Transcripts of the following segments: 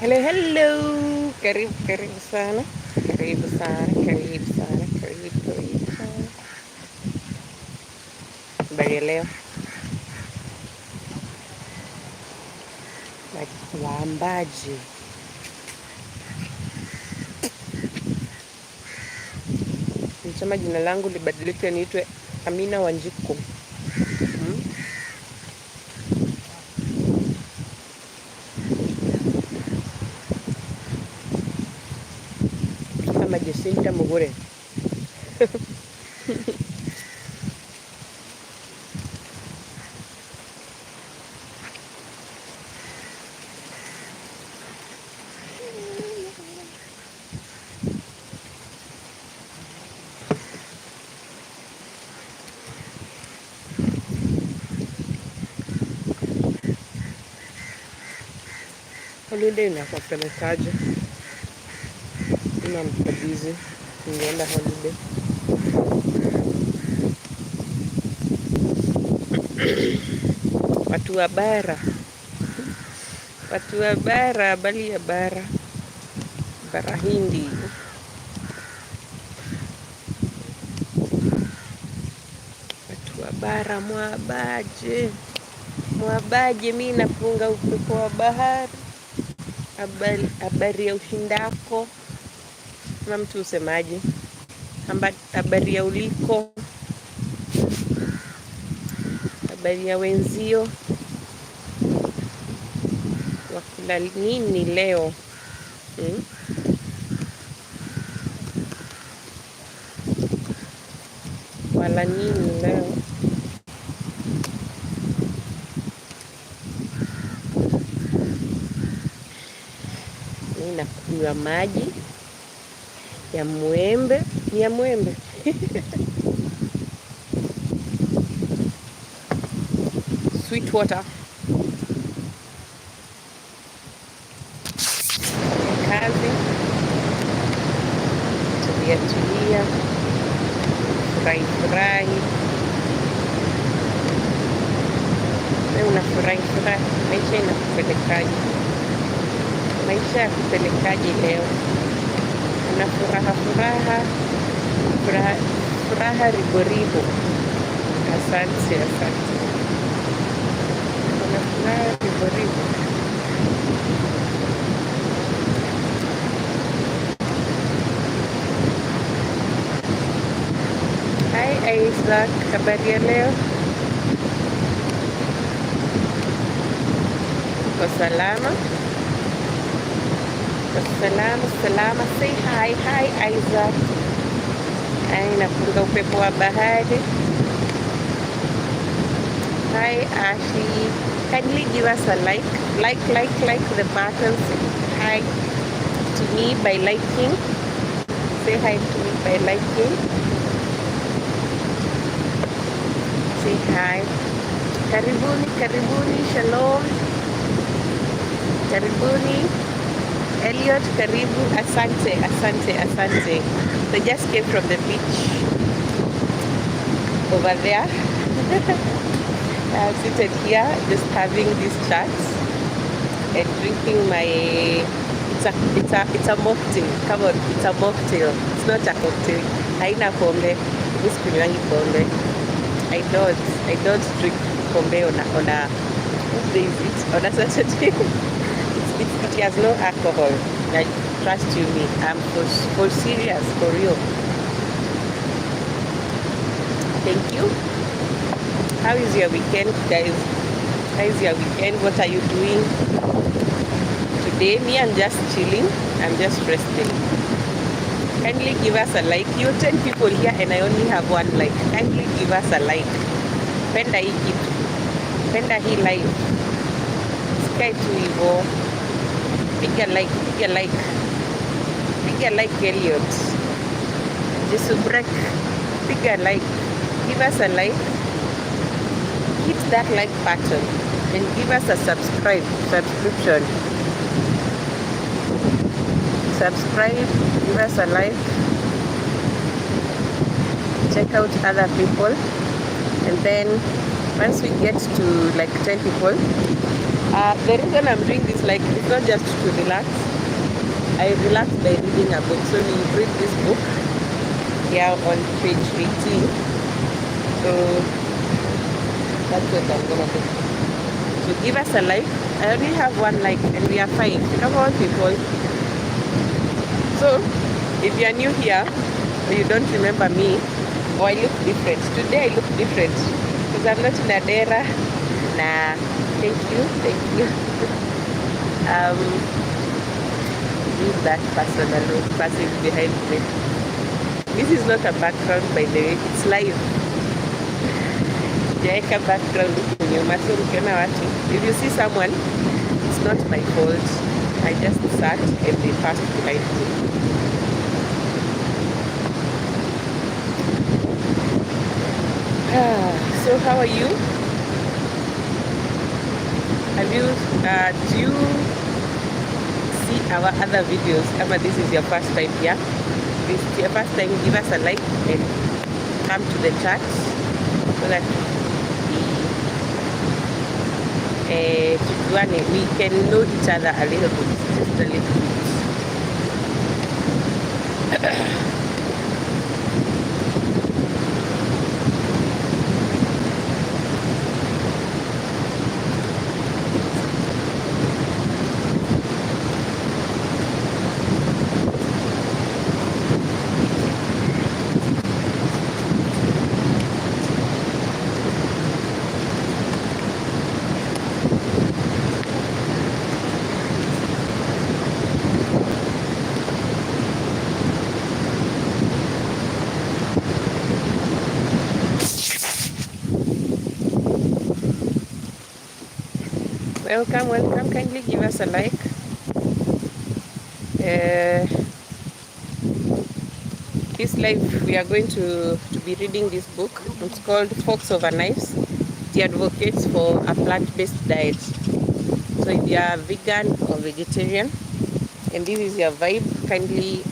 Hello, hello. Karibu sana. Karibu sana, karibu sana, karibu sana. Habari ya leo? Waambaji. Nisema jina langu libadilike niitwe Amina Wanjiku. Ama Jacinta Mugure. Holiday inakupelekaje? Ina mkabidhi. Ningeenda holiday. Watu wa bara. Watu wa bara, bali ya bara. Bara Hindi. Watu wa bara, mwabaje. Mwabaje, mi napunga upepo wa bahari. Habari ya ushindako. Na mtu usemaje? Habari ya uliko. Habari ya wenzio. Wakula nini leo? Wala nini leo? Mimi nakunywa maji ya mwembe. Ni ya mwembe. Sweet water. Kazi. Tulia. Furahi. Wewe unafurahi. Maisha inakupelekaje? Maisha yakupelekaje leo? Una furaha riboribo. Asante. Una furaha riboribo. Hi Isaac, habari ya leo? Uko salama? Salama. Say hi Isaac. Napunga upepo wa bahari. Hi Ashley. Kindly give us a like the buttons. Hi to me by liking. Say hi to me by liking. Say hi. Karibuni, shalom. Karibuni. Elliot, karibu, asante. They just came from the beach over there. I'm seated here just having these chats and drinking my it's a mocktail. Come on, it's a mocktail. It's not a cocktail. Haina pombe. Nisikunywangi pombe. I don't drink pombe on a what day is it? On a Saturday. It has no alcohol. I trust me. I'm for serious, for real. Thank you. How is your weekend, guys? How is your weekend? What are you doing today? Me, I'm just chilling. I'm just resting. Kindly give us a like. You're 10 people here and I only have one like. Kindly give us a like. Penda hii kitu. Penda hii live. Sky tu hivyo. Piga like Elliot. Just break. Piga like. Give us a like. Hit that like button and give us a subscription. Subscribe, give us a like. Check out other people. And then once we get to like 10 people, The reason I'm doing this, like, it's not just to relax. I relax by reading a book. So we read this book here on page 18. So that's what I'm gonna do. So give us a like. I only have one like, and we are 5. Come on, people. So if you are new here or you don't remember me, or I look different. Today I look different because I'm not in Adera. Nah, thank you. Leave that person alone, person behind me. This is not a background, by the way, it's live. Jaeka background huku nyuma, so ukiona watu, if you see someone, it's not my fault. I just sat and they passed behind me. So how are you? Have you do you see our other videos? This is your first time here. If it's your first time, give us a like and come to the chat so that we can know each other a little bit, just a little bit. Welcome. Kindly give us a like. This live, we are going to be reading this book. It's called Forks Over Knives. It advocates for a plant-based diet. So if you are vegan or vegetarian, and this is your vibe, kindly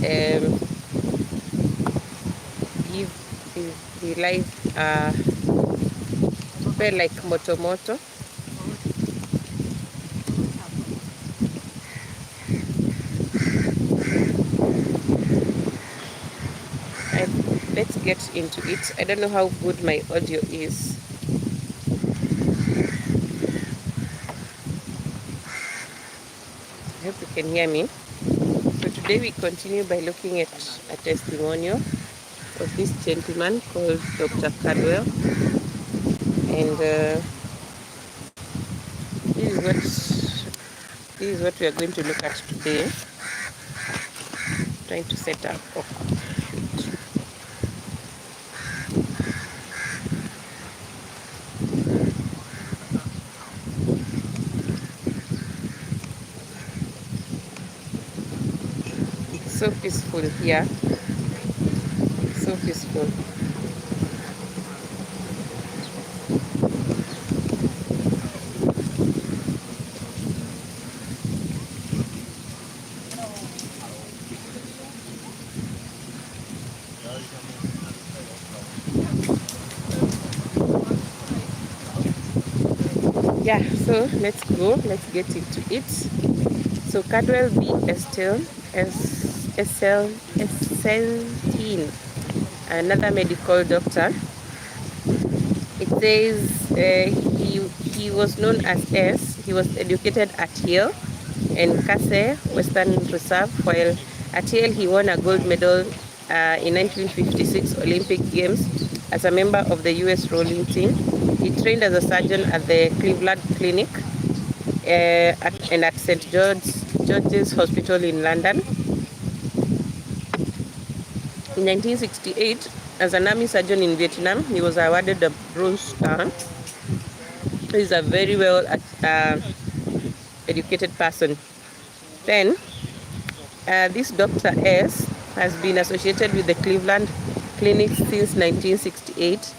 give the live feel like moto. Let's get into it. I don't know how good my audio is. I hope you can hear me. So today we continue by looking at a testimonial of this gentleman called Dr. Cadwell. And this is what we are going to look at today. Trying to set up. It's so peaceful here. So peaceful. Yeah, so let's get into it. So Cadwell B. Esselstyn, another medical doctor. It says he was known as S. He was educated at Yale and Casey Western Reserve. While at Yale, he won a gold medal in 1956 Olympic Games as a member of the U.S. rowing team. He trained as a surgeon at the Cleveland Clinic and at St. George's Hospital in London. In 1968, as an army surgeon in Vietnam, he was awarded the Bronze Star. He's a very well educated person. Then, this Dr. S has been associated with the Cleveland Clinic since 1968,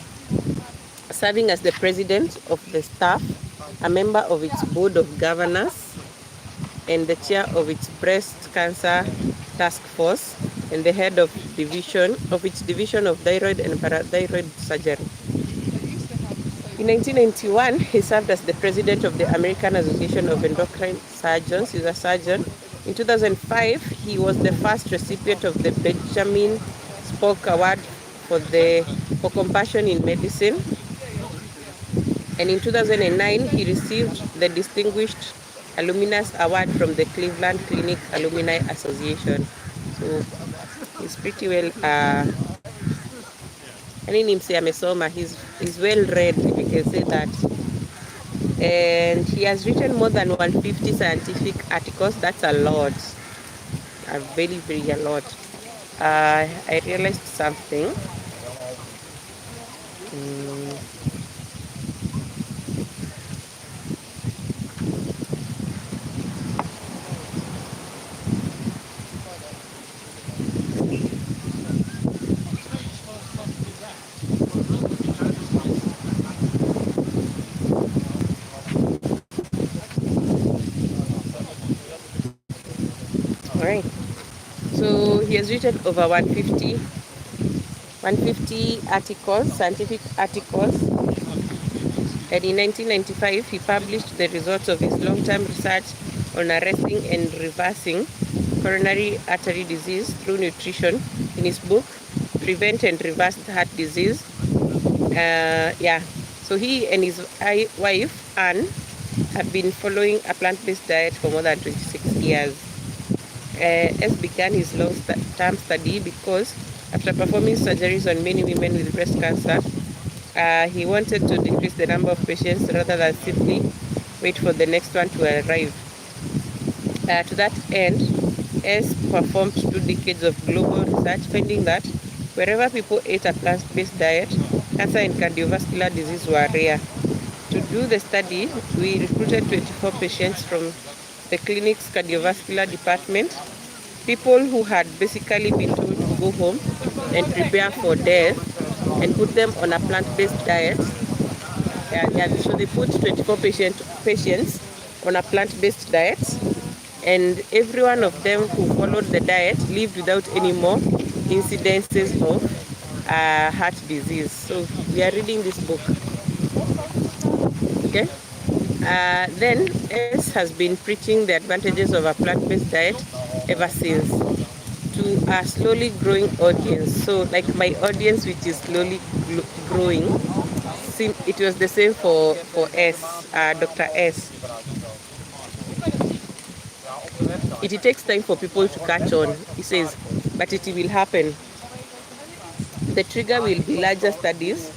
serving as the president of the staff, a member of its board of governors, and the chair of its breast cancer task force, and the head of its division of thyroid and parathyroid surgery. In 1991, he served as the president of the American Association of Endocrine Surgeons. He's a surgeon. In 2005, he was the first recipient of the Benjamin Spock Award for compassion in medicine. And in 2009, he received the Distinguished Alumnus Award from the Cleveland Clinic Alumni Association. So he's pretty well, amesoma. He's well read, if you can say that. And he has written more than 150 scientific articles. That's a lot, a very, very a lot. I realized something. All right. So he has written over 150 articles, scientific articles. And in 1995, he published the results of his long-term research on arresting and reversing coronary artery disease through nutrition in his book, Prevent and Reverse Heart Disease. So he and his wife, Anne, have been following a plant-based diet for more than 26 years. S began his long-term study because after performing surgeries on many women with breast cancer, he wanted to decrease the number of patients rather than simply wait for the next one to arrive. To that end, S performed 2 decades of global research, finding that wherever people ate a plant-based diet, cancer and cardiovascular disease were rare. To do the study, we recruited 24 patients from the clinic's cardiovascular department, people who had basically been told to go home and prepare for death, and put them on a plant-based diet. So they put 24 patients on a plant-based diet, and every one of them who followed the diet lived without any more incidences of heart disease. So we are reading this book. Okay. Then S has been preaching the advantages of a plant-based diet ever since to a slowly growing audience. So like my audience, which is slowly growing, it was the same for S, Dr. S. It takes time for people to catch on, he says, but it will happen. The trigger will be larger studies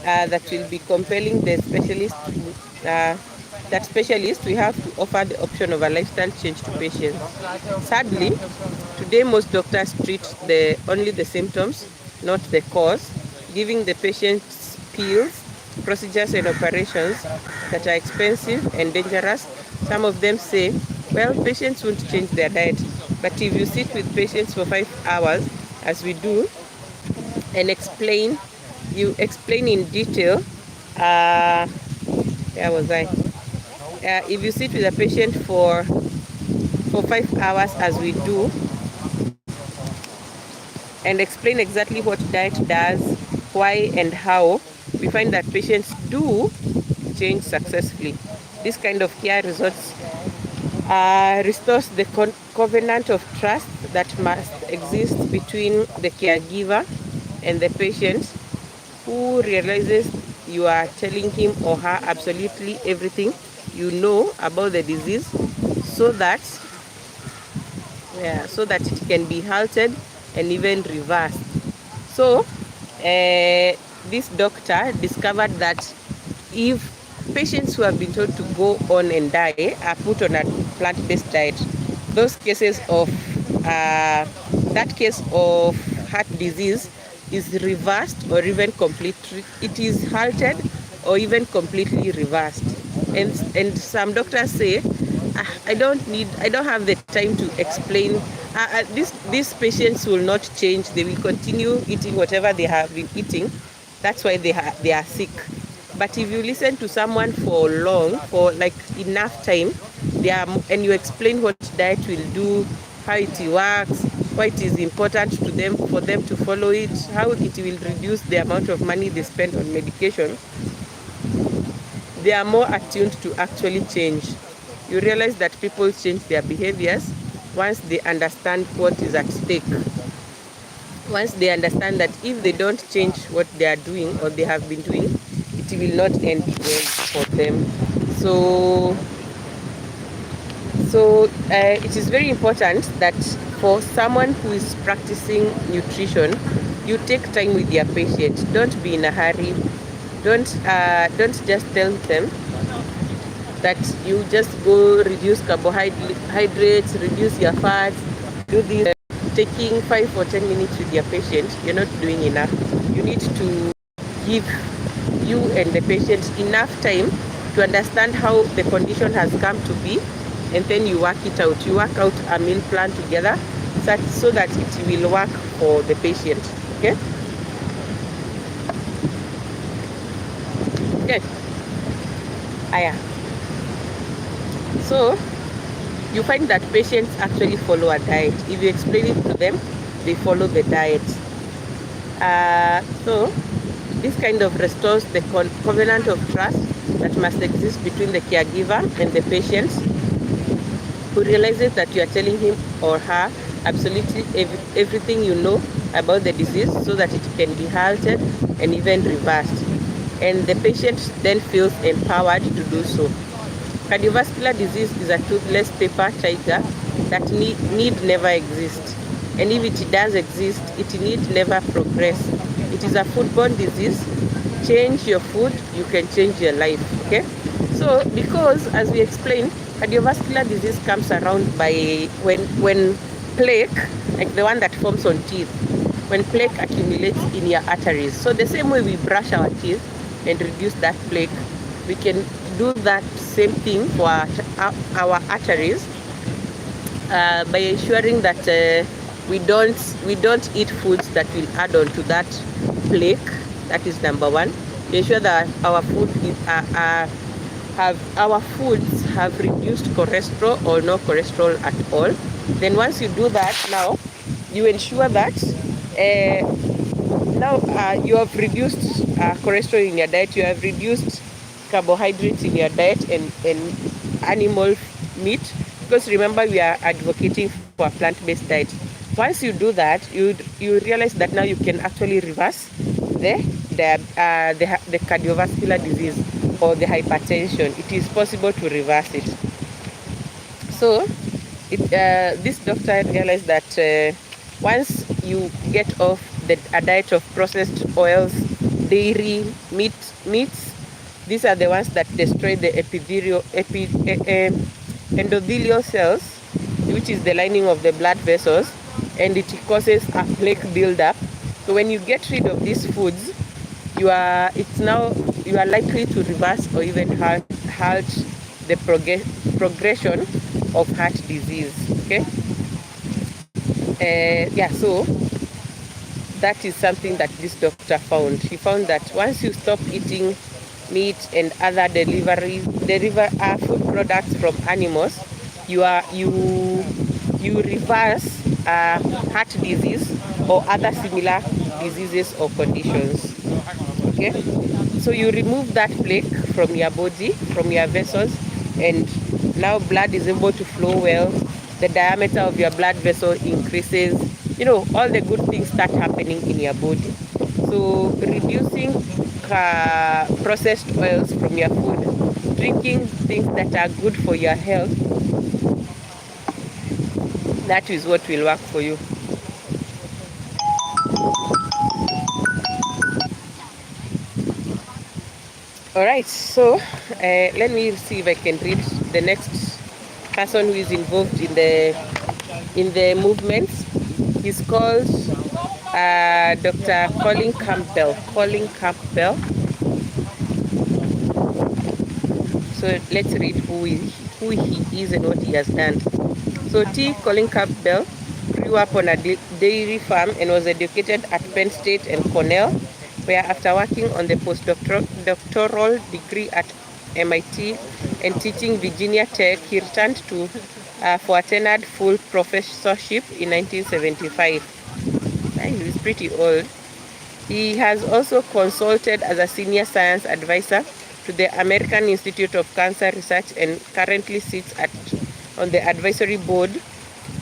that will be compelling the specialists we have to offer the option of a lifestyle change to patients. Sadly, today most doctors treat only the symptoms, not the cause, giving the patients pills, procedures and operations that are expensive and dangerous. Some of them say, well, patients won't change their diet, but if you sit with patients for 5 hours, as we do, and explain in detail, where was I? If you sit with a patient for 5 hours, as we do, and explain exactly what diet does, why and how, we find that patients do change successfully. This kind of care restores the covenant of trust that must exist between the caregiver and the patient, who realizes you are telling him or her absolutely everything you know about the disease, so that it can be halted and even reversed. So this doctor discovered that if patients who have been told to go on and die are put on a plant-based diet, those cases of that case of heart disease is reversed or even completely, it is halted or even completely reversed. And some doctors say, I don't have the time to explain. These patients will not change. They will continue eating whatever they have been eating. That's why they are sick. But if you listen to someone for like enough time, and you explain what diet will do, how it works, why it is important to them for them to follow it, how it will reduce the amount of money they spend on medication, they are more attuned to actually change. You realize that people change their behaviors once they understand what is at stake. Once they understand that if they don't change what they are doing or they have been doing, it will not end well for them. So it is very important that for someone who is practicing nutrition, you take time with your patient. Don't be in a hurry. Don't just tell them that you just go reduce carbohydrates, reduce your fats, do this. Taking 5 or 10 minutes with your patient, you're not doing enough. You need to give you and the patient enough time to understand how the condition has come to be, and then you work it out. You work out a meal plan together so that it will work for the patient. Okay? Okay. Aya. So you find that patients actually follow a diet. If you explain it to them, they follow the diet. So this kind of restores the covenant of trust that must exist between the caregiver and the patient, who realizes that you are telling him or her absolutely everything you know about the disease so that it can be halted and even reversed. And the patient then feels empowered to do so. Cardiovascular disease is a toothless paper tiger that need never exist. And if it does exist, it need never progress. It is a foodborne disease. Change your food, you can change your life. Okay? So because, as we explained, cardiovascular disease comes around by when plaque, like the one that forms on teeth, when plaque accumulates in your arteries. So the same way we brush our teeth and reduce that plaque, we can do that same thing for our arteries by ensuring that we don't eat foods that will add on to that plaque. That is number one. Ensure that our foods have reduced cholesterol or no cholesterol at all. Then once you do that, now you ensure that you have reduced cholesterol in your diet. You have reduced carbohydrates in your diet and animal meat, because remember, we are advocating for a plant-based diet. Once you do that, you realize that now you can actually reverse the cardiovascular disease or the hypertension. It is possible to reverse it. So this doctor realized that once you get off a diet of processed oils, dairy, meats, these are the ones that destroy the endothelial cells, which is the lining of the blood vessels, and it causes a plaque buildup. So when you get rid of these foods, you are likely to reverse or even halt the progression of heart disease. Okay. So that is something that this doctor found. He found that once you stop eating meat and other food products from animals, you reverse heart disease or other similar diseases or conditions. Okay, so you remove that plaque from your body, from your vessels, and now blood is able to flow well. The diameter of your blood vessel increases. All the good things start happening in your body. So reducing processed oils from your food, drinking things that are good for your health, that is what will work for you. All right, so let me see if I can read the next person who is involved in the movement. He's called Dr. Colin Campbell. So let's read who he is and what he has done. So Colin Campbell grew up on a dairy farm and was educated at Penn State and Cornell, where after working on the postdoctoral degree at MIT and teaching Virginia Tech, he returned for a tenured full professorship in 1975. He's pretty old. He has also consulted as a senior science advisor to the American Institute of Cancer Research and currently sits on the advisory board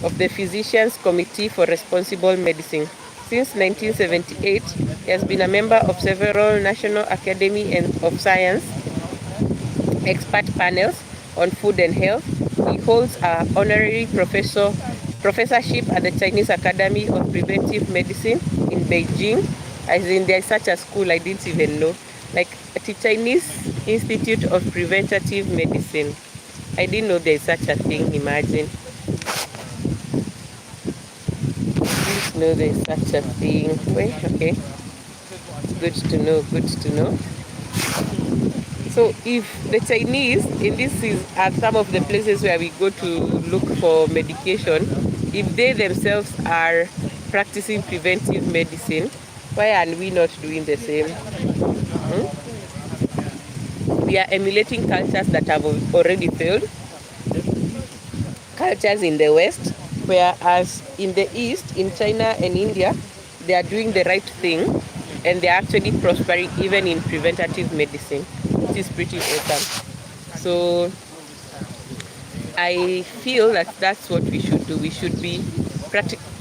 of the Physicians Committee for Responsible Medicine. Since 1978, he has been a member of several National Academy of Science expert panels on food and health. He holds an honorary professorship at the Chinese Academy of Preventive Medicine in Beijing. As in, there's such a school, I didn't even know. Like the Chinese Institute of Preventative Medicine. I didn't know there's such a thing, imagine. Didn't know there's such a thing. Wait, okay. Good to know, good to know. So if the Chinese, and this is at some of the places where we go to look for medication, if they themselves are practicing preventive medicine, why are we not doing the same? We are emulating cultures that have already failed, cultures in the West, whereas in the East, in China and India, they are doing the right thing and they are actually prospering even in preventative medicine, which is pretty awesome. So I feel that that's what we should do. We should be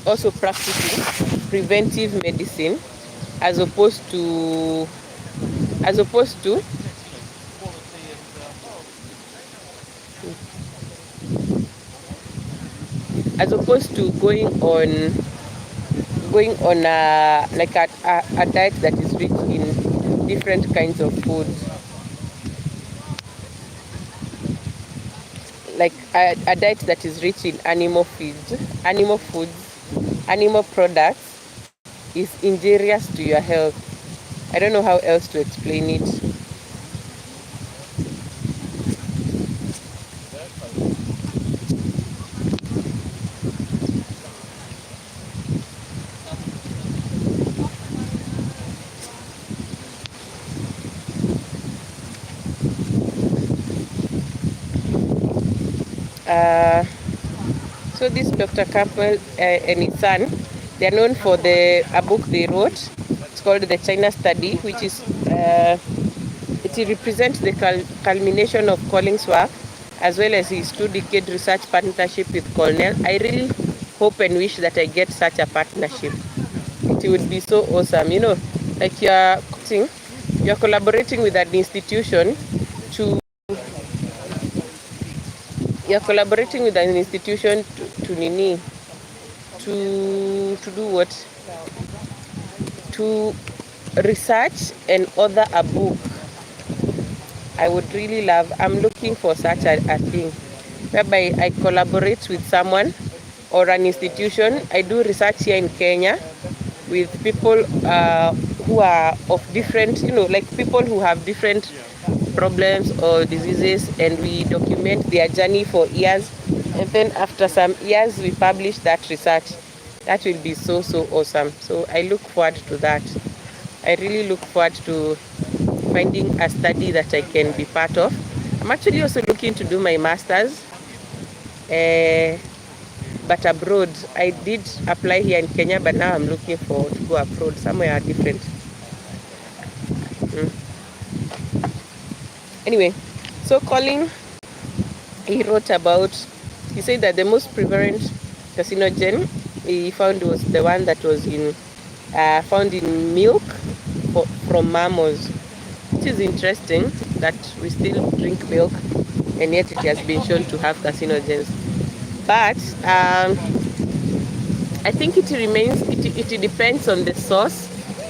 also practicing preventive medicine as opposed to as opposed to going on like a diet that is rich in different kinds of foods, like a diet that is rich in animal foods, animal products is injurious to your health. I don't know how else to explain it. So this Dr. Campbell and his son, they are known for a book they wrote. It's called The China Study, which is it represents the culmination of Collins' work as well as his 2-decade research partnership with Cornell. I really hope and wish that I get such a partnership. It would be so awesome, you know, like you're collaborating with an institution to do what? To research and author a book. I would really love, I'm looking for such a thing, whereby I collaborate with someone or an institution. I do research here in Kenya with people who are of different, you know, like people who have different problems or diseases, and we document their journey for years, and then after some years we publish that research. That will be so awesome. So I look forward to that. I really look forward to finding a study that I can be part of. I'm actually also looking to do my master's, but abroad. I did apply here in Kenya, but now I'm looking to go abroad, somewhere different. Anyway, so Colin, he said that the most prevalent carcinogen he found was the one that was found in milk from mammals, which is interesting that we still drink milk and yet it has been shown to have carcinogens. But I think it depends on the source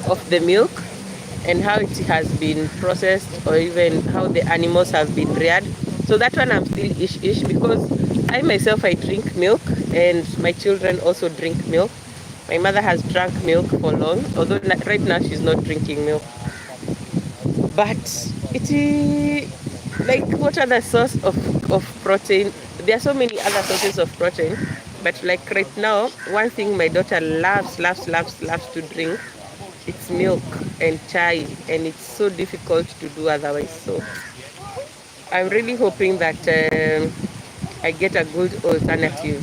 of the milk and how it has been processed, or even how the animals have been reared. So that one I'm still ish because I myself, I drink milk, and my children also drink milk. My mother has drunk milk for long, although right now she's not drinking milk. But like, what other source of protein? There are so many other sources of protein, but like right now, one thing my daughter loves to drink, it's milk and chai, and it's so difficult to do otherwise. So I'm really hoping that I get a good alternative.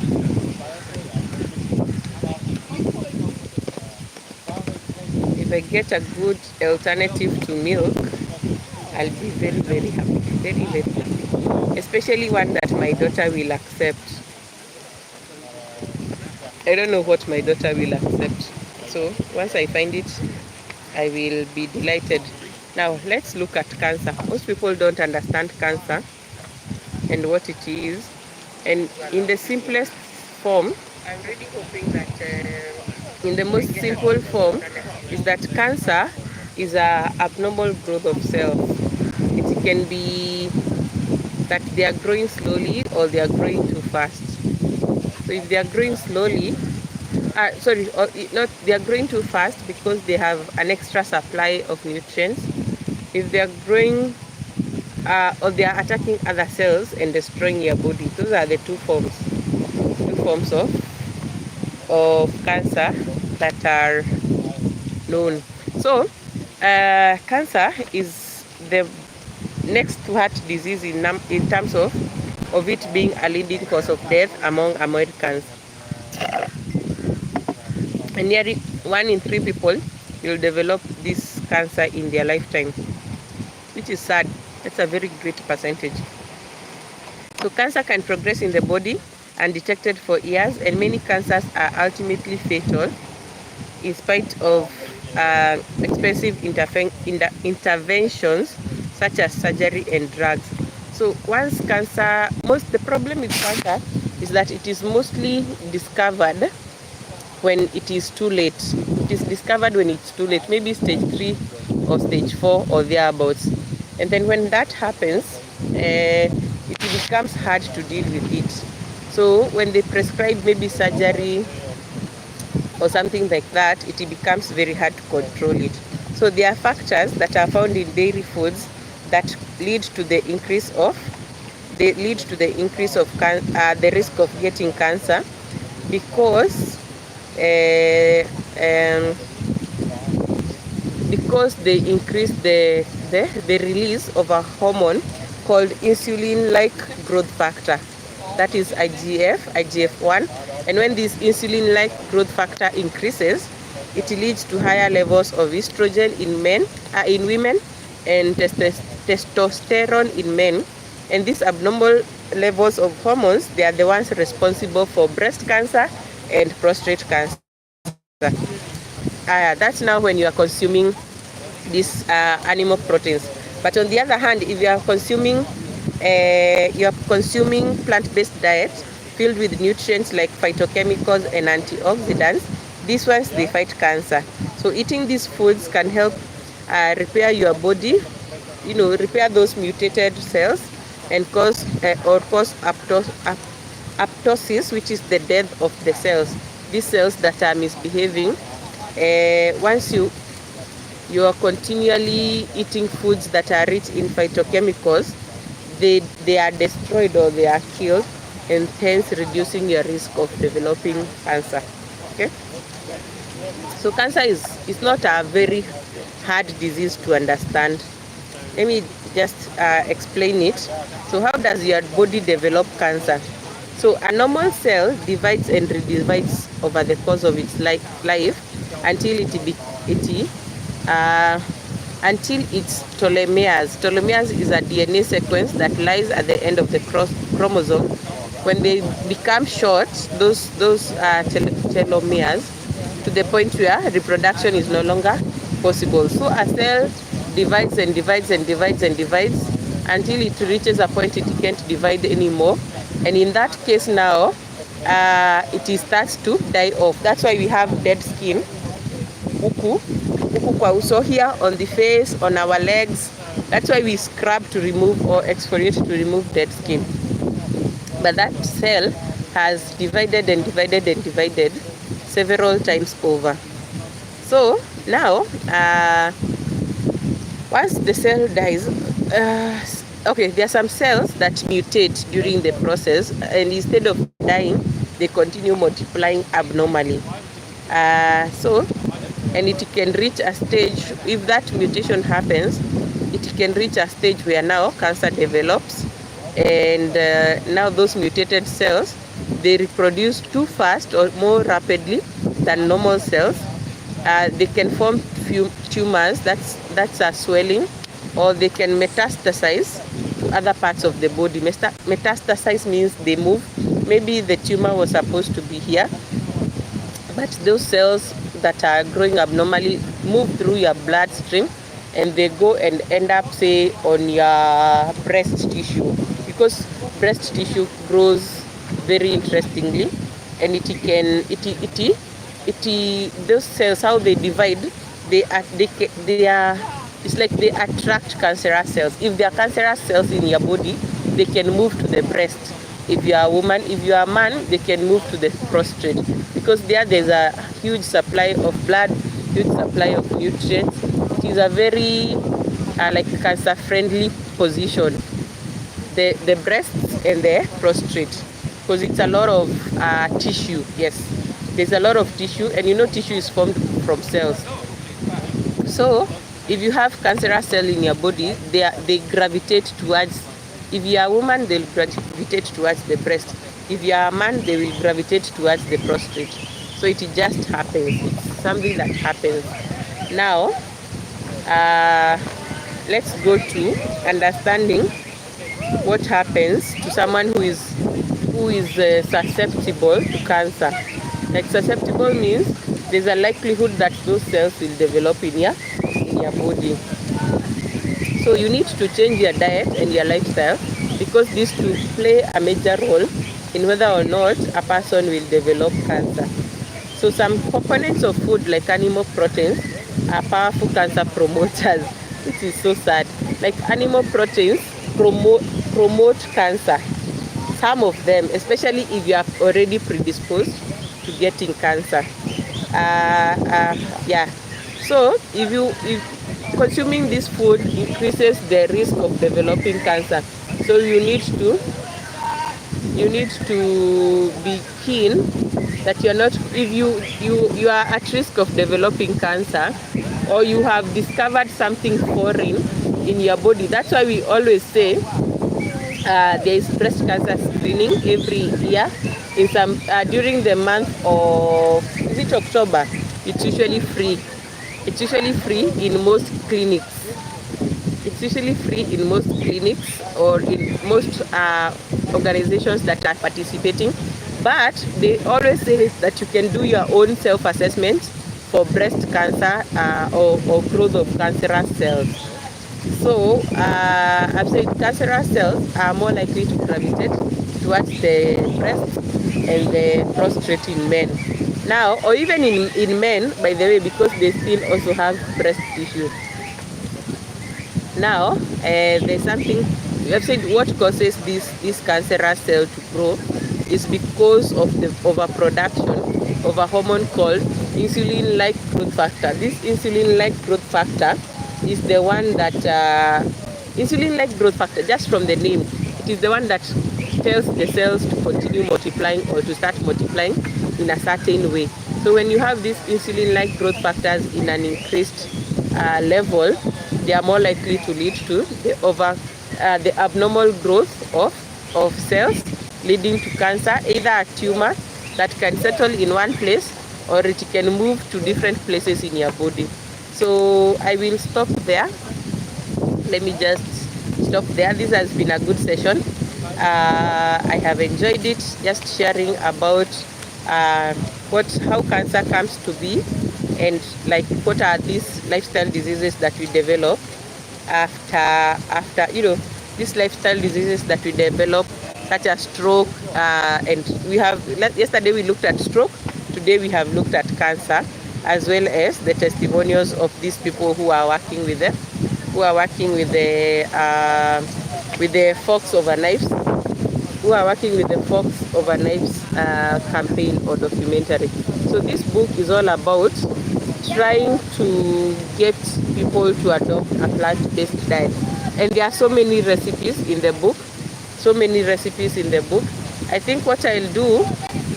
If I get a good alternative to milk, I'll be very, very happy. Very, very happy. Especially one that my daughter will accept. I don't know what my daughter will accept. So once I find it, I will be delighted. Now let's look at cancer. Most people don't understand cancer and what it is. And in the simplest form, I'm really hoping that in the most simple form is that cancer is a abnormal growth of cells. It can be that they are growing slowly or they are growing too fast. So if they are growing slowly, they are growing too fast because they have an extra supply of nutrients. If they are growing or they are attacking other cells and destroying your body, those are the two forms of cancer that are known. So cancer is the next to heart disease in terms of it being a leading cause of death among Americans. And nearly 1 in 3 people will develop this cancer in their lifetime, which is sad. That's a very great percentage. So cancer can progress in the body undetected for years, and many cancers are ultimately fatal in spite of expensive interventions such as surgery and drugs. So once the problem with cancer is that it is mostly discovered when it is too late. It is discovered when it's too late, maybe stage 3 or stage 4 or thereabouts. And then when that happens, it becomes hard to deal with it. So when they prescribe maybe surgery or something like that, it becomes very hard to control it. So there are factors that are found in dairy foods that lead to the increase of the risk of getting cancer, because they increase the release of a hormone called insulin-like growth factor, that is IGF-1. And when this insulin-like growth factor increases, it leads to higher levels of estrogen in women, and testosterone in men. And these abnormal levels of hormones, they are the ones responsible for breast cancer and prostate cancer. That's now when you are consuming these animal proteins. But on the other hand, if you are consuming plant-based diet filled with nutrients like phytochemicals and antioxidants, these ones, they fight cancer. So eating these foods can help repair your body, repair those mutated cells, and cause apoptosis, which is the death of the cells. These cells that are misbehaving, once you are continually eating foods that are rich in phytochemicals, they are destroyed or they are killed, and hence reducing your risk of developing cancer. Okay? So cancer is not a very hard disease to understand. Let me just explain it. So how does your body develop cancer? So a normal cell divides and redivides over the course of its life until its telomeres. Telomeres is a DNA sequence that lies at the end of the chromosome. When they become short, those telomeres, to the point where reproduction is no longer possible. So a cell divides and divides and divides and divides until it reaches a point it can't divide anymore. And in that case now, it starts to die off. That's why we have dead skin. Huku kwa uso, here on the face, on our legs. That's why we scrub to remove or exfoliate to remove dead skin. But that cell has divided and divided and divided several times over. So now, once the cell dies, there are some cells that mutate during the process, and instead of dying, they continue multiplying abnormally. And it can reach a stage, if that mutation happens, it can reach a stage where now cancer develops, and now those mutated cells, they reproduce too fast or more rapidly than normal cells. They can form tumors, that's a swelling or they can metastasize to other parts of the body. Metastasize means they move. Maybe the tumor was supposed to be here, but those cells that are growing abnormally move through your bloodstream and they go and end up, say, on your breast tissue, because breast tissue grows very interestingly, and those cells, how they divide, they are it's like they attract cancerous cells. If there are cancerous cells in your body, they can move to the breast. If you are a woman, if you are a man, they can move to the prostate, because there's a huge supply of blood, huge supply of nutrients. It is a very like cancer-friendly position, the breasts and the prostate, because it's a lot of tissue. Yes, there's a lot of tissue, and tissue is formed from cells. So if you have cancerous cell in your body, they gravitate towards. If you are a woman, they'll gravitate towards the breast. If you are a man, they will gravitate towards the prostate. So it just happens. It's something that happens. Now, let's go to understanding what happens to someone who is susceptible to cancer. Like, susceptible means there's a likelihood that those cells will develop in your body. So you need to change your diet and your lifestyle, because these two play a major role in whether or not a person will develop cancer. So some components of food, like animal proteins, are powerful cancer promoters. This is so sad. Like, animal proteins promote cancer. Some of them, especially if you are already predisposed to getting cancer. Yeah. So if consuming this food increases the risk of developing cancer. So you need to be keen that you're not, if you are at risk of developing cancer, or you have discovered something foreign in your body. That's why we always say there is breast cancer screening every year in some during the month of, is it October? It's usually free. It's usually free in most clinics. It's usually free in most clinics or in most organizations that are participating. But they always say that you can do your own self-assessment for breast cancer or growth of cancerous cells. So I've said cancerous cells are more likely to gravitate towards the breast and the prostate in men. Now, or even in men, by the way, because they still also have breast tissue. Now, there's something, we have said what causes this cancerous cell to grow is because of the overproduction of a hormone called insulin-like growth factor. This insulin-like growth factor is the one that, insulin-like growth factor, just from the name, it is the one that tells the cells to continue multiplying or to start multiplying in a certain way. So when you have these insulin-like growth factors in an increased level, they are more likely to lead to the abnormal growth of cells, leading to cancer, either a tumor that can settle in one place or it can move to different places in your body. So I will stop there. Let me just stop there. This has been a good session. I have enjoyed it, just sharing about how cancer comes to be, and like what are these lifestyle diseases that we develop after these lifestyle diseases that we develop, such as stroke, and yesterday we looked at stroke, today we have looked at cancer, as well as the testimonials of these people who are working with the Forks Over Knives, campaign or documentary. So this book is all about trying to get people to adopt a plant-based diet. And there are so many recipes in the book. I think what I'll do,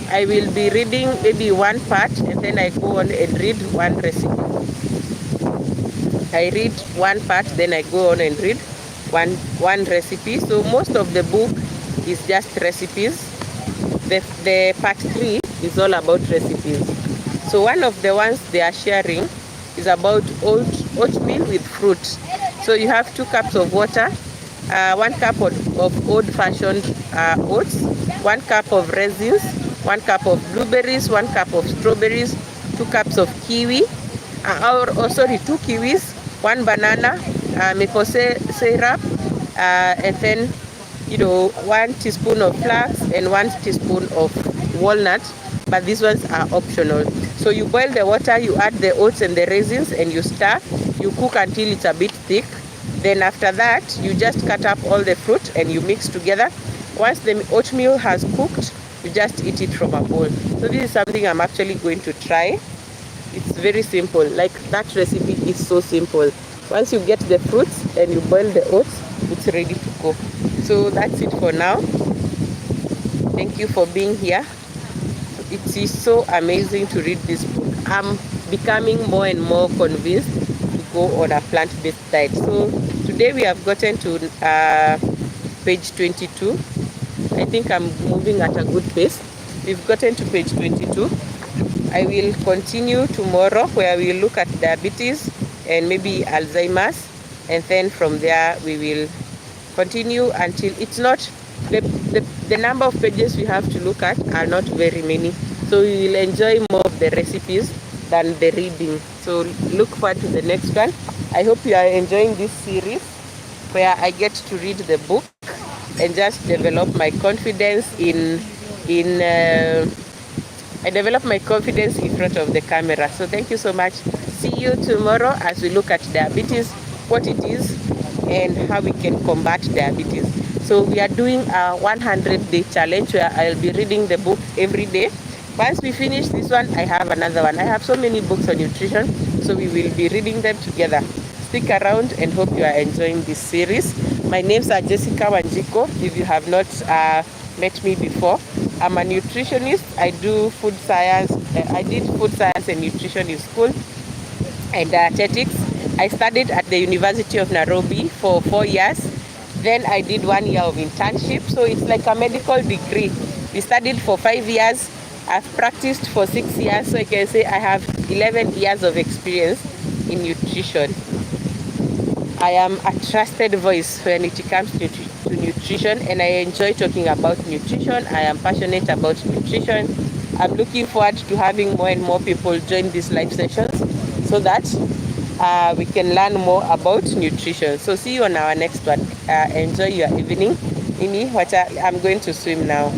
I will be reading maybe one part and then I go on and read one recipe. I read one part, then I go on and read one recipe. So most of the book is just recipes. The part 3 is all about recipes. So one of the ones they are sharing is about oatmeal with fruit. So you have 2 cups of water, 1 cup of old-fashioned oats, 1 cup of raisins, 1 cup of blueberries, 1 cup of strawberries, 2 cups of kiwi, sorry, 2 kiwis, 1 banana, maple syrup, and then 1 teaspoon of flax and 1 teaspoon of walnut, but these ones are optional. So you boil the water, you add the oats and the raisins, and you stir. You cook until it's a bit thick. Then after that, you just cut up all the fruit and you mix together. Once the oatmeal has cooked, you just eat it from a bowl. So this is something I'm actually going to try. It's very simple. Like, that recipe is so simple. Once you get the fruits and you boil the oats, it's ready to go. So that's it for now. Thank you for being here. It is so amazing to read this book. I'm becoming more and more convinced to go on a plant-based diet. So today we have gotten to page 22. I think I'm moving at a good pace. We've gotten to page 22. I will continue tomorrow, where we will look at diabetes and maybe Alzheimer's, and then from there we will continue until it's not the number of pages we have to look at are not very many, so we will enjoy more of the recipes than the reading. So look forward to the next one. I hope you are enjoying this series where I get to read the book and just develop my confidence I develop my confidence in front of the camera. So thank you so much. See you tomorrow as we look at diabetes, what it is, and how we can combat diabetes. So we are doing a 100-day challenge where I'll be reading the book every day. Once we finish this one, I have another one. I have so many books on nutrition, so we will be reading them together. Stick around and hope you are enjoying this series. My names are Jessica Wanjiko, if you have not met me before. I'm a nutritionist. I do food science. I did food science and nutrition in school and dietetics. I studied at the University of Nairobi for 4 years. Then I did 1 year of internship. So it's like a medical degree. We studied for 5 years. I've practiced for 6 years. So I can say I have 11 years of experience in nutrition. I am a trusted voice when it comes to nutrition, and I enjoy talking about nutrition. I am passionate about nutrition. I'm looking forward to having more and more people join these live sessions so that we can learn more about nutrition. So see you on our next one. Enjoy your evening. I'm going to swim now.